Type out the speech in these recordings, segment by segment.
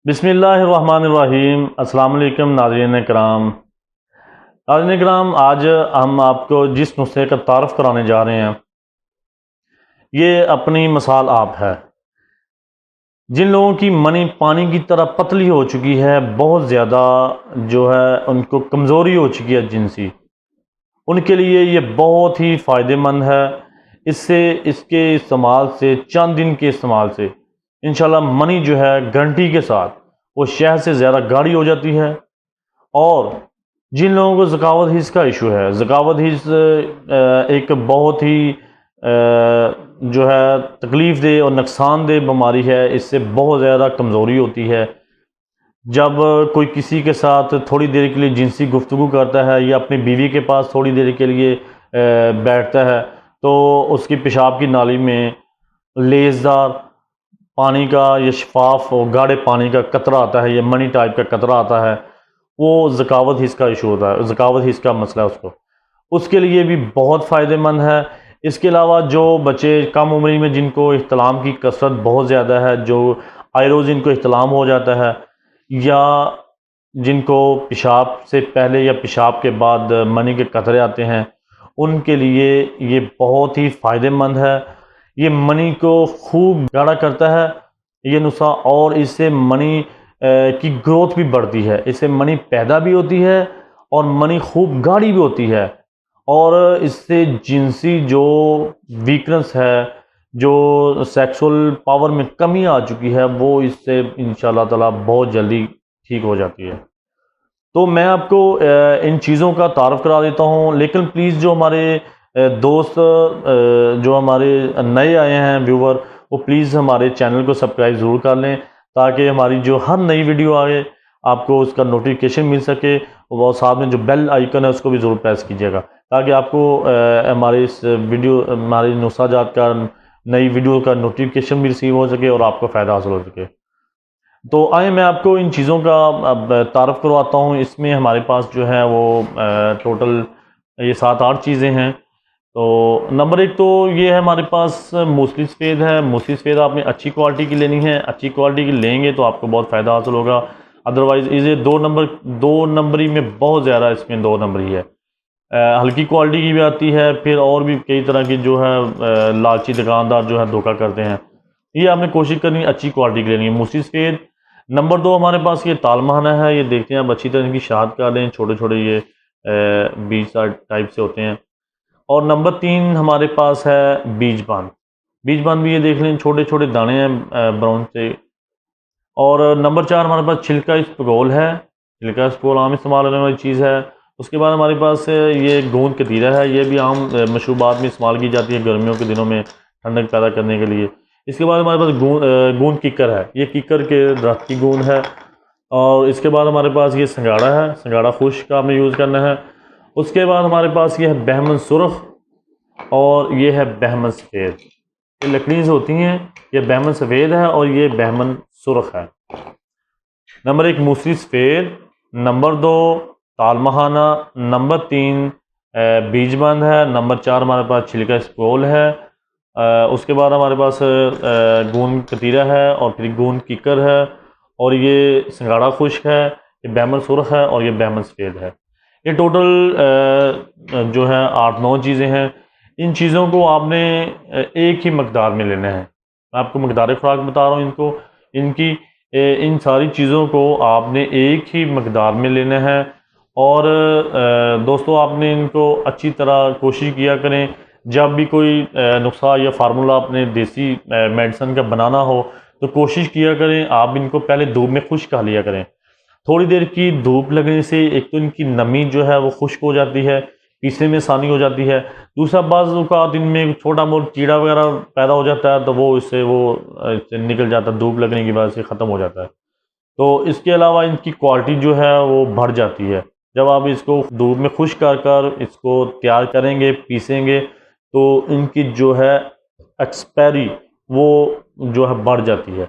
बिस्मिल्लाहिर्रहमानिर्रहीम। अस्सलाम वालेकुम नाज़रीन कराम। आज हम आपको जिस नुस्खे का तारफ़ कराने जा रहे हैं ये अपनी मिसाल आप है। जिन लोगों की मनी पानी की तरह पतली हो चुकी है, बहुत ज़्यादा जो है उनको कमज़ोरी हो चुकी है जिनसी, उनके लिए ये बहुत ही फ़ायदेमंद है। इसके इस्तेमाल से, चंद दिन के इस्तेमाल से इंशाल्लाह मनी जो है गारंटी के साथ वो शहद से ज़्यादा गाढ़ी हो जाती है। और जिन लोगों को ज़कावत हिस्स का इशू है, ज़कावत हिस्स एक बहुत ही जो है तकलीफ़ दे और नुकसानदेह बीमारी है। इससे बहुत ज़्यादा कमज़ोरी होती है। जब कोई किसी के साथ थोड़ी देर के लिए जिनसी गुफ्तगू करता है या अपनी बीवी के पास थोड़ी देर के लिए बैठता है तो उसकी पेशाब की नाली में लेज़दार पानी का या शफाफ और गाढ़े पानी का कतरा आता है, या मनी टाइप का कतरा आता है। वो ज़कावत हिस्स का इशू होता है, ज़कावत हिस्स का मसला है उसके लिए भी बहुत फ़ायदेमंद है। इसके अलावा जो बच्चे कम उम्र में जिनको एहतलाम की कसरत बहुत ज़्यादा है, जो आए रोज़ इनको एहतलाम हो जाता है, या जिनको पेशाब से पहले या पेशाब के बाद मनी के कतरे आते हैं, उनके लिए ये बहुत ही फ़ायदेमंद है। ये मनी को खूब गाढ़ा करता है ये नुस्खा, और इससे मनी की ग्रोथ भी बढ़ती है। इससे मनी पैदा भी होती है और मनी खूब गाढ़ी भी होती है। और इससे जिनसी जो वीकनेस है, जो सेक्सुअल पावर में कमी आ चुकी है, वो इससे इंशाल्लाह ताला बहुत जल्दी ठीक हो जाती है। तो मैं आपको इन चीज़ों का तारफ़ करा देता हूँ, लेकिन प्लीज़ जो हमारे दोस्त जो हमारे नए आए हैं व्यूवर, वो प्लीज़ हमारे चैनल को सब्सक्राइब ज़रूर कर लें, ताकि हमारी जो हर नई वीडियो आए आपको उसका नोटिफिकेशन मिल सके। और साथ में जो बेल आइकन है उसको भी ज़रूर प्रेस कीजिएगा, ताकि आपको हमारे इस वीडियो, हमारी नुस्खाजात का नई वीडियो का नोटिफिकेशन भी रिसीव हो सके और आपको फ़ायदा हासिल हो सके। तो आए मैं आपको इन चीज़ों का अब तारफ़ करवाता हूँ। इसमें हमारे पास जो है वो टोटल ये 7-8 चीज़ें हैं। तो नंबर एक तो ये है हमारे पास मूसली सफ़ेद है। मूसली सफ़ेद आपने अच्छी क्वालिटी की लेनी है। अच्छी क्वालिटी की लेंगे तो आपको बहुत फ़ायदा हासिल होगा। अदरवाइज़ इसे दो नंबरी में बहुत ज़्यादा, इसमें 2 नंबरी है। हल्की क्वालिटी की भी आती है, फिर और भी कई तरह की जो है लालची दुकानदार जो है धोखा करते हैं। ये आपने कोशिश करनी अच्छी क्वालिटी की लेनी है। मूसली सफ़ेद। नंबर 2 हमारे पास ये तालमहाना है। ये देखते हैं आप अच्छी तरह इनकी शाद कर लें, छोटे छोटे ये बीज टाइप से होते हैं। और नंबर 3 हमारे पास है बीजबान। बीजबान भी ये देख लें, छोटे छोटे दाने हैं ब्राउन से। और नंबर 4 हमारे पास छिलका इस्पगोल है। छिलका इस्पगोल आम इस्तेमाल होने वाली चीज़ है। उसके बाद हमारे पास ये गोंद कतीरा है। ये भी आम मशरूबात में इस्तेमाल की जाती है गर्मियों के दिनों में ठंडक पैदा करने के लिए। इसके बाद हमारे पास गूंद किकर है। ये किकर के दरख्त की गूंद है। और इसके बाद हमारे पास ये संगाड़ा है। संगाड़ा खुश्क का हमें यूज़ करना है। उसके बाद हमारे पास ये है बहमन सुरख, और ये है बहमन सफ़ेद। ये लकड़ी से होती हैं। ये बहमन सफ़ेद है और ये बहमन सुरख है। नंबर 1 मूसली सफ़ेद, नंबर 2 तालमहाना, नंबर 3 बीजबंद है, नंबर 4 हमारे पास छिलका स्पोल है। उसके बाद हमारे पास गूंद कतीरा है, और फिर गूंद किकर है, और ये संगाड़ा खुश्क है, ये बहमन सुरख है, और ये बहमन सफ़ेद है। ये टोटल जो है 8-9 चीज़ें हैं। इन चीज़ों को आपने एक ही मकदार में लेना है। मैं आपको मकदार खुराक बता रहा हूँ इनकी। इन सारी चीज़ों को आपने एक ही मकदार में लेना है। और दोस्तों आपने इनको अच्छी तरह कोशिश किया करें, जब भी कोई नुस्खा या फार्मूला अपने देसी मेडिसिन का बनाना हो तो कोशिश किया करें आप इनको पहले धूप में खुश्क कर लिया करें। थोड़ी देर की धूप लगने से एक तो इनकी नमी जो है वो खुश्क हो जाती है, पीसने में आसानी हो जाती है। दूसरा बाज़ इनमें छोटा मोटा कीड़ा वगैरह पैदा हो जाता है, तो वो इससे निकल जाता है, धूप लगने की वजह से ख़त्म हो जाता है। तो इसके अलावा इनकी क्वालिटी जो है वो बढ़ जाती है। जब आप इसको धूप में खुश्क कर इसको तैयार करेंगे, पीसेंगे, तो इनकी जो है एक्सपायरी वो जो है बढ़ जाती है।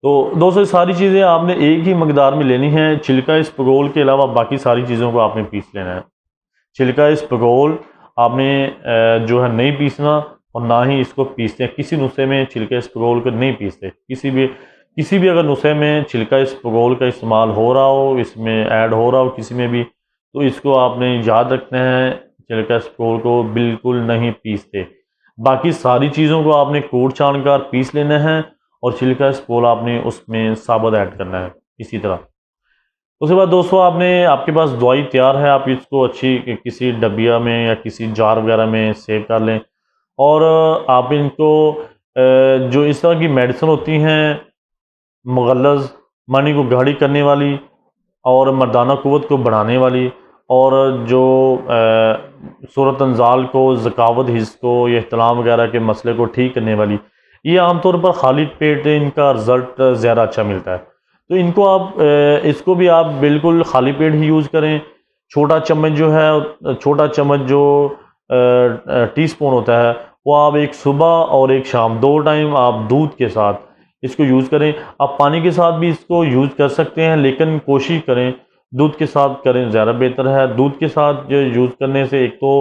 तो दोस्तों सारी चीज़ें आपने एक ही मकदार में लेनी है। छिलका इस्पगोल के अलावा बाकी सारी चीज़ों को आपने पीस लेना है। छिलका इस्पगोल आपने जो है नहीं पीसना, और ना ही इसको पीसते हैं। किसी नुस्खे में छिलका इस्पगोल को नहीं पीसते, किसी भी किसी भी अगर नुस्खे में छिलका इसबगोल का इस्तेमाल हो रहा हो, इसमें ऐड हो रहा हो किसी में भी, तो इसको आपने याद रखना है, छिलका इसबगोल को बिल्कुल नहीं पीसते। बाकी सारी चीज़ों को आपने कूट छान कर पीस लेना है और छिलका इसबगोल आपने उसमें साबुत ऐड करना है इसी तरह। उसके बाद दोस्तों आपने, आपके पास दवाई तैयार है, आप इसको अच्छी किसी डबिया में या किसी जार वगैरह में सेव कर लें। और आप इनको जो इस तरह की मेडिसिन होती हैं मुगल्लज़, मनी को गाढ़ी करने वाली और मर्दाना क़ुव्वत को बढ़ाने वाली, और जो सूरत अंजाल को, ज़कावत हिस्स को, या एहतलाम वगैरह के मसले को ठीक करने वाली, ये आमतौर पर खाली पेट इनका रिज़ल्ट ज़्यादा अच्छा मिलता है। तो इनको आप इसको भी आप बिल्कुल खाली पेट ही यूज़ करें। छोटा चम्मच जो है, छोटा चम्मच जो टीस्पून होता है, वो आप एक सुबह और एक शाम 2 टाइम आप दूध के साथ इसको यूज़ करें। आप पानी के साथ भी इसको यूज़ कर सकते हैं, लेकिन कोशिश करें दूध के साथ करें, ज़्यादा बेहतर है। दूध के साथ जो यूज़ करने से एक तो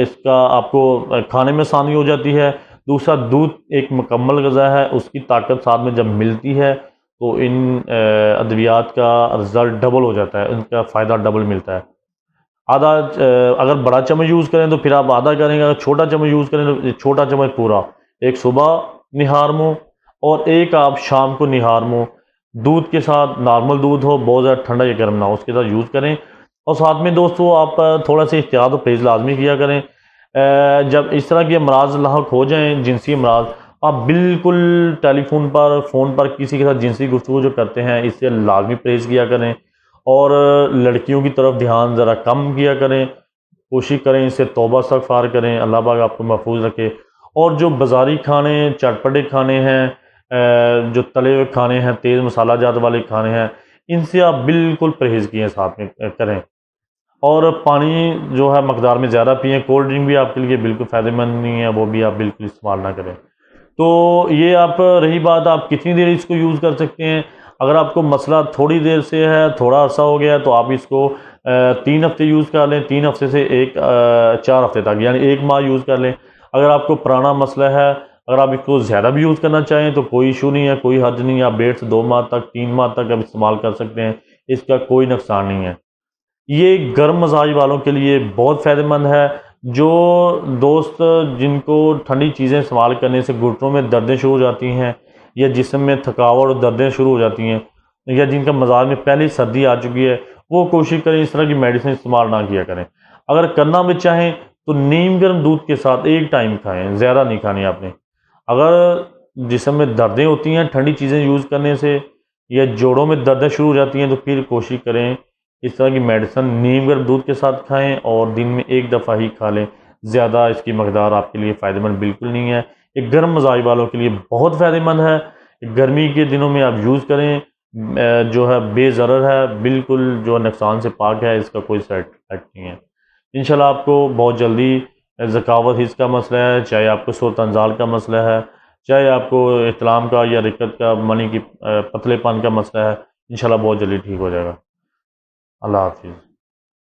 इसका आपको खाने में आसानी हो जाती है, दूसरा दूध एक मुकम्मल ग़िज़ा है, उसकी ताकत साथ में जब मिलती है तो इन अद्वियात का रिज़ल्ट डबल हो जाता है, इनका फ़ायदा डबल मिलता है। आधा अगर बड़ा चम्मच यूज़ करें तो फिर आप आधा करेंगे, अगर छोटा चम्मच यूज़ करें तो छोटा चम्मच पूरा, एक सुबह निहार मुँह और एक आप शाम को निहार मुँह, दूध के साथ, नॉर्मल दूध हो, बहुत ज़्यादा ठंडा या गर्म ना हो, उसके साथ यूज़ करें। और साथ में दोस्तों आप थोड़ा सा एहतियात और परहेज़ लाजमी किया करें। जब इस तरह के अमराज लाहक हो जाएँ, जिनसी अमराज, आप बिल्कुल टेलीफोन पर, फ़ोन पर किसी के साथ जिनसी गुफ्तगू जो करते हैं, इससे लाजमी परहेज़ किया करें। और लड़कियों की तरफ ध्यान ज़रा कम किया करें, कोशिश करें इससे तौबा इस्तग़फ़ार करें, अल्लाह पाक आपको महफूज रखे। और जो बाज़ारी खाने, चटपटे खाने हैं, जो तले हुए खाने हैं, तेज़ मसाला जात वाले खाने हैं, इनसे आप बिल्कुल परहेज़ किए साथ में करें। और पानी जो है मकदार में ज़्यादा पिएँ, कोल्ड ड्रिंक भी आपके लिए बिल्कुल फ़ायदेमंद नहीं है, वो भी आप बिल्कुल इस्तेमाल ना करें। तो ये आप रही बात आप कितनी देर इसको यूज़ कर सकते हैं। अगर आपको मसला थोड़ी देर से है, थोड़ा अर्सा हो गया है, तो आप इसको 3 हफ़्ते यूज़ कर लें, 3 हफ़्ते से 4 हफ़्ते तक, यानी 1 माह यूज़ कर लें। अगर आपको पुराना मसला है, अगर आप इसको ज़्यादा भी यूज़ करना चाहें तो कोई इशू नहीं है, कोई हर्ज नहीं है, आप 1.5 से 2 माह तक, 3 माह तक आप इस्तेमाल कर सकते हैं, इसका कोई नुकसान नहीं है। ये गर्म मजाज वालों के लिए बहुत फ़ायदेमंद है। जो दोस्त जिनको ठंडी चीज़ें इस्तेमाल करने से घुटनों में दर्दें शुरू हो जाती हैं, या जिस्म में थकावट और दर्दें शुरू हो जाती हैं, या जिनका मजाज में पहले ही सर्दी आ चुकी है, वो कोशिश करें इस तरह की मेडिसिन इस्तेमाल ना किया करें। अगर करना भी चाहें तो नीम गर्म दूध के साथ एक टाइम खाएँ, ज़्यादा नहीं खानी आपने। अगर जिस्म में दर्दें होती हैं ठंडी चीज़ें यूज़ करने से, या जोड़ों में दर्दें शुरू हो जाती हैं, तो फिर कोशिश करें इस तरह की मेडिसिन नीम गर्म दूध के साथ खाएं और दिन में एक दफ़ा ही खा लें। ज़्यादा इसकी मकदार आपके लिए फ़ायदेमंद बिल्कुल नहीं है। ये गर्म मजाज वालों के लिए बहुत फ़ायदेमंद है। गर्मी के दिनों में आप यूज़ करें, जो है बेज़रर है, बिल्कुल जो नुकसान से पाक है, इसका कोई साइड इफ़ेक्ट नहीं है। इंशाल्लाह आपको बहुत जल्दी ज़कावत हिस्स का मसला है, चाहे आपको सूरत अंजाल का मसला है, चाहे आपको एहतलाम का या रिकत का, मनी की पतलेपन का मसला है, इंशाल्लाह बहुत जल्दी ठीक हो जाएगा। अल्लाह हाफ़िज़।